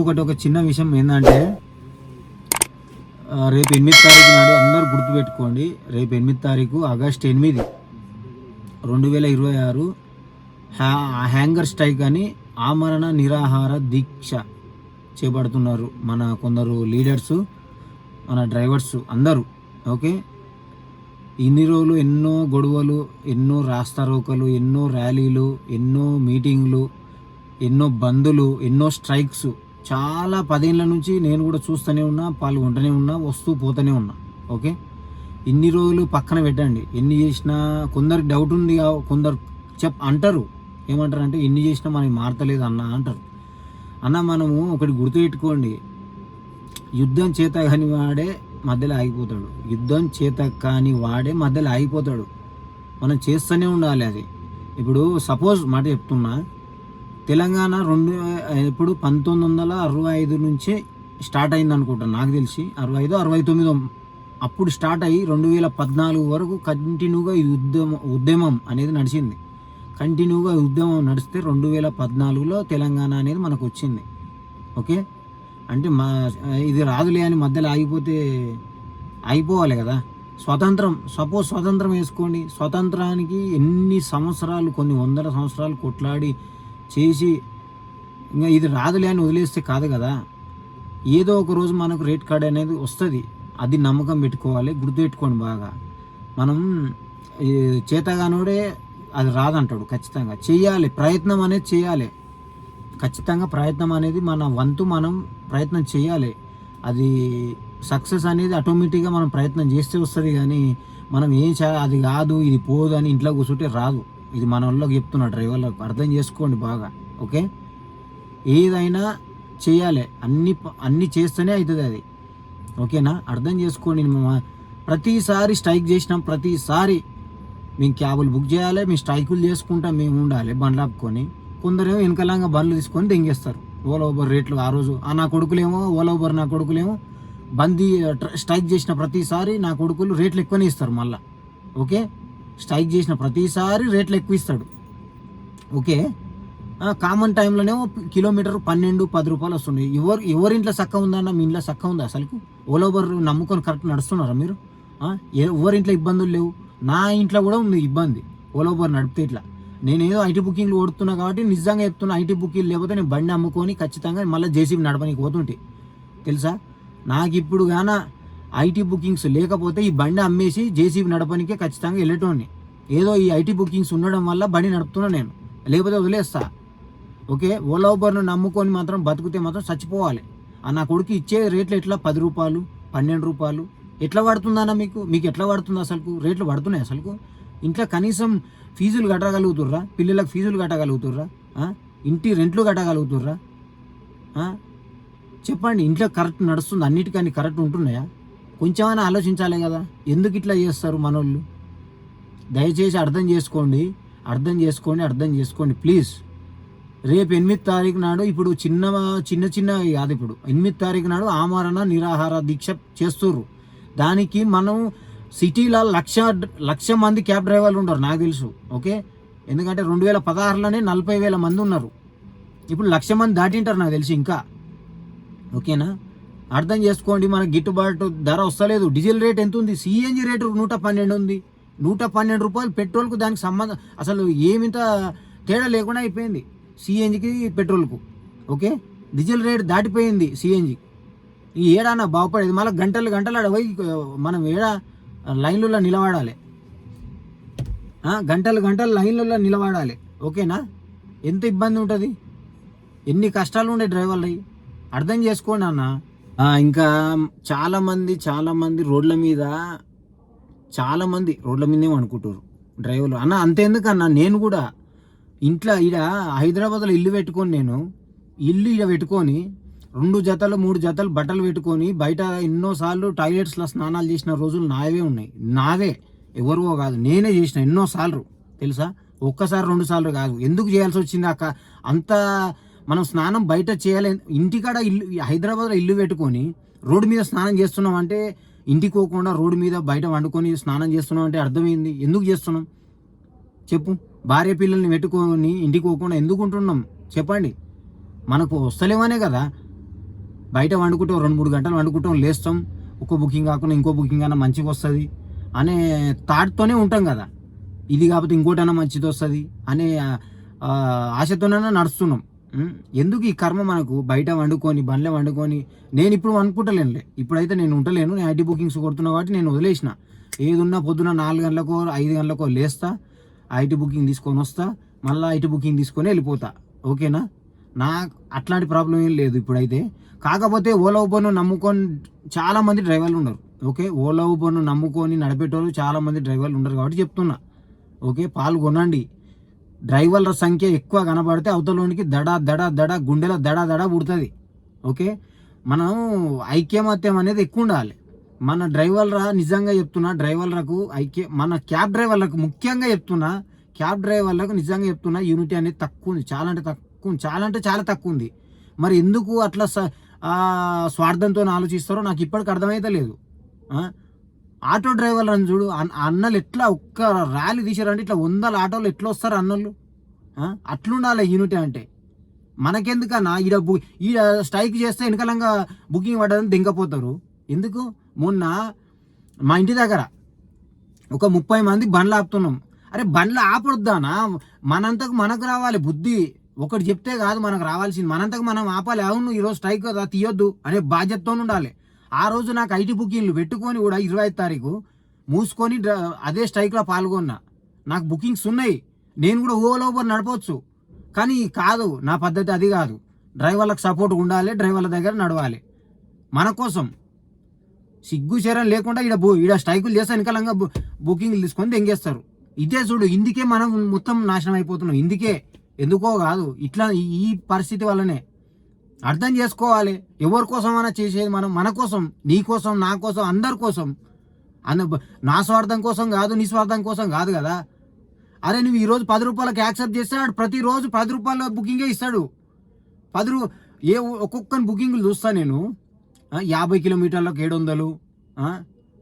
ఒక చిన్న విషయం ఏంటంటే రేపు 8 తారీఖు నాడు అందరూ గుర్తుపెట్టుకోండి. రేపు 8 తారీఖు ఆగస్టు 8, 2026 హ్యాంగర్ స్ట్రైక్ అని ఆమరణ నిరాహార దీక్ష చేపడుతున్నారు మన కొందరు లీడర్సు, మన డ్రైవర్స్ అందరూ. ఓకే, ఇన్ని రోజులు ఎన్నో గొడవలు, ఎన్నో రాస్తారోకలు, ఎన్నో ర్యాలీలు, ఎన్నో మీటింగ్లు, ఎన్నో బందులు, ఎన్నో స్ట్రైక్స్, చాలా 10 ఏళ్ళ నుంచి నేను కూడా చూస్తూనే ఉన్నా, పాల్గొంటూనే ఉన్నా, వస్తూ పోతూనే ఉన్నా. ఓకే, ఇన్ని రోజులు పక్కన పెట్టండి. ఎన్ని చేసినా కొందరికి డౌట్ ఉంది, కొందరు అంటారు ఏమంటారంటే ఎన్ని చేసినా మనకి మారతలేదు అన్న అంటారు. అన్న మనము ఒకటి గుర్తుపెట్టుకోండి, యుద్ధం చేత కాని వాడే మధ్యలో ఆగిపోతాడు. యుద్ధం చేత కాని వాడే మధ్యలో ఆగిపోతాడు. మనం చేస్తూనే ఉండాలి. అది ఇప్పుడు సపోజ్ మాట చెప్తున్నా, తెలంగాణ ఇప్పుడు 1965 నుంచే స్టార్ట్ అయింది అనుకుంటాను, నాకు తెలిసి 65, 69 అప్పుడు స్టార్ట్ అయ్యి 2014 వరకు కంటిన్యూగా ఈ ఉద్యమం అనేది నడిచింది. కంటిన్యూగా ఉద్యమం నడిస్తే 2014లో తెలంగాణ అనేది మనకు వచ్చింది. ఓకే, అంటే ఇది రాదులే అని మధ్యలో ఆగిపోతే అయిపోవాలి కదా. సపోజ్ స్వతంత్రం వేసుకోండి. స్వతంత్రానికి ఎన్ని సంవత్సరాలు, కొన్ని 100 సంవత్సరాలు కొట్లాడి చేసి ఇంకా ఇది రాదులే అని వదిలేస్తే కాదు కదా. ఏదో ఒక రోజు మనకు రేట్ కార్డ్ అనేది వస్తుంది. అది నమ్మకం పెట్టుకోవాలి. గుర్తుపెట్టుకోండి బాగా. మనం చేతగానోడే అది రాదంటాడు. ఖచ్చితంగా చేయాలి, ప్రయత్నం అనేది చేయాలి. ఖచ్చితంగా ప్రయత్నం అనేది మన వంతు, మనం ప్రయత్నం చేయాలి. అది సక్సెస్ అనేది ఆటోమేటిక్గా మనం ప్రయత్నం చేస్తే వస్తుంది. కానీ మనం అది కాదు, ఇది పోదు అని ఇంట్లో కూర్చుంటే రాదు. ఇది మన వాళ్ళకి చెప్తున్నా, డ్రైవర్లకు అర్థం చేసుకోండి బాగా. ఓకే, ఏదైనా చేయాలి, అన్నీ చేస్తేనే అవుతుంది అది. ఓకేనా, అర్థం చేసుకోండి. ప్రతిసారి స్ట్రైక్ చేసినాం, ప్రతిసారి మేము క్యాబులు బుక్ చేయాలి, మేము స్ట్రైకులు చేసుకుంటాం, మేము ఉండాలి బండ్లు ఆపుకొని. కొందరేమో వెనకలంగా బండ్లు తీసుకొని దెంగేస్తారు. ఓలా ఊబర్ రేట్లు ఆ రోజు నా కొడుకులేమో నా కొడుకులేమో స్ట్రైక్ చేసిన ప్రతిసారి నా కొడుకులు రేట్లు ఎక్కువనే ఇస్తారు మళ్ళీ. ఓకే, స్ట్రైక్ చేసిన ప్రతిసారి రేట్లు ఎక్కువ ఇస్తాడు. ఓకే, కామన్ టైంలోనేమో కిలోమీటర్ 12-10 రూపాయలు వస్తుంది. ఎవరింట్లో చక్క ఉందన్న, మీ ఇంట్లో చక్క ఉందా అసలు? ఓలోబర్ నమ్ముకొని కరెక్ట్ నడుస్తున్నారా మీరు? ఎవరింట్లో ఇబ్బందులు లేవు. నా ఇంట్లో కూడా ఉంది ఇబ్బంది ఓలోబర్ నడిపితే. ఇట్లా నేనేదో ఐటీ బుకింగ్లు ఓడుతున్నా కాబట్టి నిజంగా చెప్తున్నా, ఐటీ బుకింగ్ లేకపోతే నేను బండి అమ్ముకొని ఖచ్చితంగా మళ్ళీ జేసీబీ నడపనికి పోతుంటే తెలుసా. నాకు ఇప్పుడు గాన ఐటీ బుకింగ్స్ లేకపోతే ఈ బండి అమ్మేసి జేసీబీ నడపనికే ఖచ్చితంగా వెళ్ళేటోని. ఏదో ఈ ఐటీ బుకింగ్స్ ఉండడం వల్ల బండి నడుపుతున్నా నేను, లేకపోతే వదిలేస్తా. ఓకే, ఓలా ఊబర్ను నమ్ముకొని మాత్రం బతికితే మాత్రం చచ్చిపోవాలి. నా కొడుకు ఇచ్చే రేట్లు ఎట్లా 10 రూపాయలు 12 రూపాయలు ఎట్లా పడుతుందన్న? మీకు ఎట్లా పడుతుంది అసలు? రేట్లు పడుతున్నాయి అసలు? ఇంట్లో కనీసం ఫీజులు కట్టగలుగుతుర్రా? పిల్లలకు ఫీజులు కట్టగలుగుతుర్రా? ఇంటి రెంట్లు కట్టగలుగుతుర్రా? చెప్పండి. ఇంట్లో కరెక్ట్ నడుస్తుంది, అన్నిటికన్నీ కరెక్ట్ ఉంటున్నాయా? కొంచెమైనా ఆలోచించాలి కదా. ఎందుకు ఇట్లా చేస్తారు మనోళ్ళు? దయచేసి అర్థం చేసుకోండి ప్లీజ్. రేపు 8 తారీఖు నాడు, ఇప్పుడు చిన్న కాదు, ఇప్పుడు 8 తారీఖు నాడు ఆమరణ నిరాహార దీక్ష చేస్తుర్రు. దానికి మనం సిటీలో 1,00,000 మంది క్యాబ్ డ్రైవర్లు ఉన్నారు నాకు తెలుసు. ఓకే, ఎందుకంటే 2016లోనే 40,000 మంది ఉన్నారు. ఇప్పుడు 1,00,000 మంది దాటింటారు నాకు తెలిసి ఇంకా. ఓకేనా, అర్థం చేసుకోండి. మనకు గిట్టుబాటు ధర వస్తలేదు. డీజిల్ రేట్ ఎంత ఉంది? సిఎన్జి రేటు 112 ఉంది. 112 రూపాయలు పెట్రోల్కు, దానికి సంబంధం అసలు ఏమింత తేడా లేకుండా అయిపోయింది సిఎన్జికి పెట్రోల్కు. ఓకే, డీజిల్ రేట్ దాటిపోయింది సిఎన్జి. ఈ ఏడానా బాగుపడేది. మళ్ళీ గంటలు ఆడ పోయి మనం లైన్లలో నిలబడాలి. గంటలు లైన్లలో నిలబడాలి. ఓకేనా, ఎంత ఇబ్బంది ఉంటుంది, ఎన్ని కష్టాలు ఉండే డ్రైవర్లు. అర్థం చేసుకోండి అన్న. ఇంకా చాలా మంది రోడ్ల మీదే అనుకుంటారు డ్రైవర్లు. అన్న అంతేందుకన్నా, నేను కూడా ఇంట్లో హైదరాబాద్లో ఇల్లు పెట్టుకొని 2 జతలు 3 జతలు బట్టలు పెట్టుకొని బయట ఎన్నోసార్లు టాయిలెట్స్లో స్నానాలు చేసిన రోజులు నావే ఎవరివో కాదు, నేనే చేసిన ఎన్నోసార్లు తెలుసా. 1 సారి 2 సార్లు కాదు. ఎందుకు చేయాల్సి వచ్చింది అంత? మనం స్నానం బయట చేయాలి. ఇంటికాడ హైదరాబాద్లో ఇల్లు పెట్టుకొని రోడ్డు మీద స్నానం చేస్తున్నాం అంటే, ఇంటికి పోకుండా రోడ్డు మీద బయట వండుకొని స్నానం చేస్తున్నాం అంటే అర్థమైంది. ఎందుకు చేస్తున్నాం చెప్పు? భార్య పిల్లల్ని పెట్టుకొని ఇంటికి పోకుండా ఎందుకు ఉంటున్నాం చెప్పండి? మనకు వస్తలేమనే కదా. బయట వండుకుంటాం 2-3 గంటలు వండుకుంటాం, లేస్తాం, ఒక్క బుకింగ్ కాకుండా ఇంకో బుకింగ్ అన్నా మంచిగా వస్తుంది అనే థాట్తోనే ఉంటాం కదా. ఇది కాకపోతే ఇంకోటన్నా మంచిది వస్తుంది అనే ఆశతోనే నడుస్తున్నాం. ఎందుకు ఈ కర్మ మనకు? బయట వండుకొని బండ్లే వండుకొని నేను ఇప్పుడు వండుకుంటలేనులే, ఇప్పుడైతే నేను ఉండలేను, నేను ఐటీ బుకింగ్స్ కొడుతున్నా కాబట్టి నేను వదిలేసిన. ఏదున్నా పొద్దున 4 గంటలకో 5 గంటలకో లేస్తా, ఐటీ బుకింగ్ తీసుకొని వస్తా, మళ్ళీ ఐటీ బుకింగ్ తీసుకొని వెళ్ళిపోతా. ఓకేనా? నాకు అట్లాంటి ప్రాబ్లం ఏం లేదు ఇప్పుడైతే. కాకపోతే ఓలా ఊబర్ను నమ్ముకొని చాలామంది డ్రైవర్లు ఉన్నారు. ఓకే, ఓలా ఊబర్ను నమ్ముకొని నడిపేటోళ్ళు చాలామంది డ్రైవర్లు ఉండరు కాబట్టి చెప్తున్నా. ఓకే, పాల్గొనండి. డ్రైవర్ల సంఖ్య ఎక్కువ కనబడితే అవతలోనికి దడ దడ దడ గుండెలో దడ దడ పుడుతుంది. ఓకే, మనం ఐక్యమత్యం అనేది ఎక్కువ ఉండాలి. మన డ్రైవర్ల నిజంగా చెప్తున్నా, డ్రైవర్లకు మన క్యాబ్ డ్రైవర్లకు ముఖ్యంగా చెప్తున్నా, క్యాబ్ డ్రైవర్లకు నిజంగా చెప్తున్నా, యూనిటీ అనేది తక్కువ ఉంది, చాలా అంటే చాలా తక్కువ ఉంది. మరి ఎందుకు అట్లా స్వార్థంతో ఆలోచిస్తారో నాకు ఇప్పటికి అర్థమైతే లేదు. ఆటో డ్రైవర్లు అని చూడు, అన్నలు ఎట్లా ఒక్క ర్యాలీ తీసారంటే ఇట్లా 100 ఆటోలు ఎట్లా వస్తారు అన్నలు? అట్లుండాలి యూనిటీ అంటే. మనకెందుకన్నా ఈడ స్ట్రైక్ చేస్తే వెనకాలంగా బుకింగ్ పడ్డదని దింకపోతారు. ఎందుకు? మొన్న మా ఇంటి దగ్గర ఒక 30 మంది బండ్లు ఆపుతున్నాం. అరే బండ్లు ఆపొద్దానా? మనంతకు మనకు రావాలి బుద్ధి. ఒకటి చెప్తే కాదు మనకు రావాల్సింది, మనంతకు మనం ఆపాలి. అవును ఈరోజు స్ట్రైక్ కదా తీయొద్దు అనే బాధ్యతతో ఉండాలి. ఆ రోజు నాకు ఐటీ బుకింగ్లు పెట్టుకొని కూడా 25 తారీఖు మూసుకొని అదే స్ట్రైక్లో పాల్గొన్నా. నాకు బుకింగ్స్ ఉన్నాయి, నేను కూడా ఓలా ఊబర్ నడపవచ్చు. కానీ కాదు, నా పద్ధతి అది కాదు. డ్రైవర్లకు సపోర్ట్ ఉండాలి, డ్రైవర్ల దగ్గర నడవాలి. మన కోసం సిగ్గు శరం లేకుండా ఈడ స్ట్రైకులు చేస్తే వెనకాలంగా బుకింగ్లు తీసుకొని దెంగేస్తారు. ఇదే చూడు, ఇందుకే మనం మొత్తం నాశనం అయిపోతున్నాం. ఇందుకే, ఎందుకో కాదు, ఇట్లా ఈ పరిస్థితి వల్లనే. అర్థం చేసుకోవాలి. ఎవరి కోసమైనా చేసేది మనం మన కోసం, నీ కోసం, నా కోసం, అందరి కోసం. నా స్వార్థం కోసం కాదు, నీ స్వార్థం కోసం కాదు కదా. అరే నువ్వు ఈరోజు 10 రూపాయలకి యాక్సెప్ట్ చేస్తాడు, ప్రతిరోజు 10 రూపాయల బుకింగే ఇస్తాడు. ఒక్కొక్కని బుకింగ్లు చూస్తా నేను. 50 కిలోమీటర్లకు 700,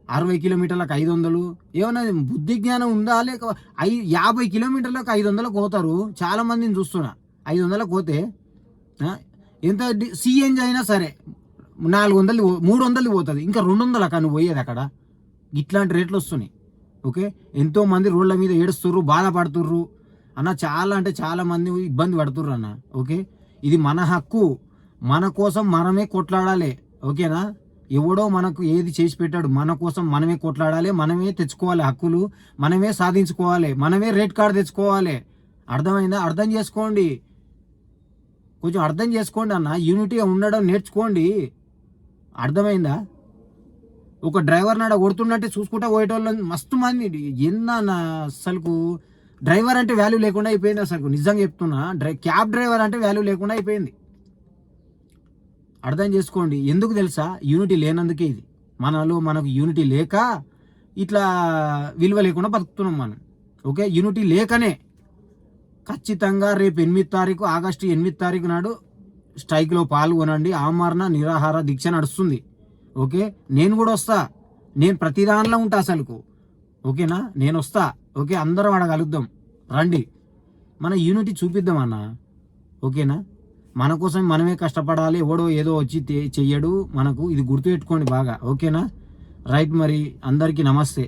60 కిలోమీటర్లకు 500. ఏమన్నా బుద్ధి జ్ఞానం ఉందా? లేక 50 కిలోమీటర్లకు 500 పోతారు. చాలా మందిని చూస్తున్నా. 500 పోతే ఎంత సిఎన్జి అయినా సరే 400 300 పోతుంది. ఇంకా 200 కానీ పోయేది అక్కడ. ఇట్లాంటి రేట్లు వస్తున్నాయి. ఓకే, ఎంతో మంది రోడ్ల మీద ఏడుస్తుర్రు, బాధపడుతుర్రు అన్న. చాలా అంటే చాలా మంది ఇబ్బంది పడుతుర్రు అన్న. ఓకే, ఇది మన హక్కు, మన కోసం మనమే కొట్లాడాలి. ఓకేనా? ఎవడో మనకు ఏది చేసి పెట్టాడు, మన కోసం మనమే కొట్లాడాలి, మనమే తెచ్చుకోవాలి హక్కులు, మనమే సాధించుకోవాలి, మనమే రేట్ కార్డు తెచ్చుకోవాలి. అర్థమైందా? అర్థం చేసుకోండి, కొంచెం అర్థం చేసుకోండి అన్న. యూనిటీగా ఉండడం నేర్చుకోండి. అర్థమైందా? ఒక డ్రైవర్ నాడ కొడుతున్నట్టే చూసుకుంటా పోయేటోళ్ళు మస్తు మంది. ఏందన్న అసలుకు డ్రైవర్ అంటే వాల్యూ లేకుండా అయిపోయింది. అసలు నిజంగా చెప్తున్నా, క్యాబ్ డ్రైవర్ అంటే వాల్యూ లేకుండా అయిపోయింది. అర్థం చేసుకోండి. ఎందుకు తెలుసా? యూనిటీ లేనందుకే ఇది. మనకు యూనిటీ లేక ఇట్లా విలువ లేకుండా బతుకుతున్నాం మనం. ఓకే, యూనిటీ లేకనే ఖచ్చితంగా రేపు ఆగస్టు 8 తారీఖు నాడు స్ట్రైక్లో పాల్గొనండి. ఆమరణ నిరాహార దీక్ష నడుస్తుంది. ఓకే, నేను కూడా వస్తా. నేను ప్రతి దానిలో ఉంటా అసలుకు. ఓకేనా? నేను వస్తా. ఓకే, అందరం ఆడ కలుద్దాం, రండి, మన యూనిటీ చూపిద్దాం అన్న. ఓకేనా? మన కోసం మనమే కష్టపడాలి, ఎవడో ఏదో వచ్చి చెయ్యడు మనకు. ఇది గుర్తుపెట్టుకోండి బాగా. ఓకేనా? రైట్, మరి అందరికీ నమస్తే.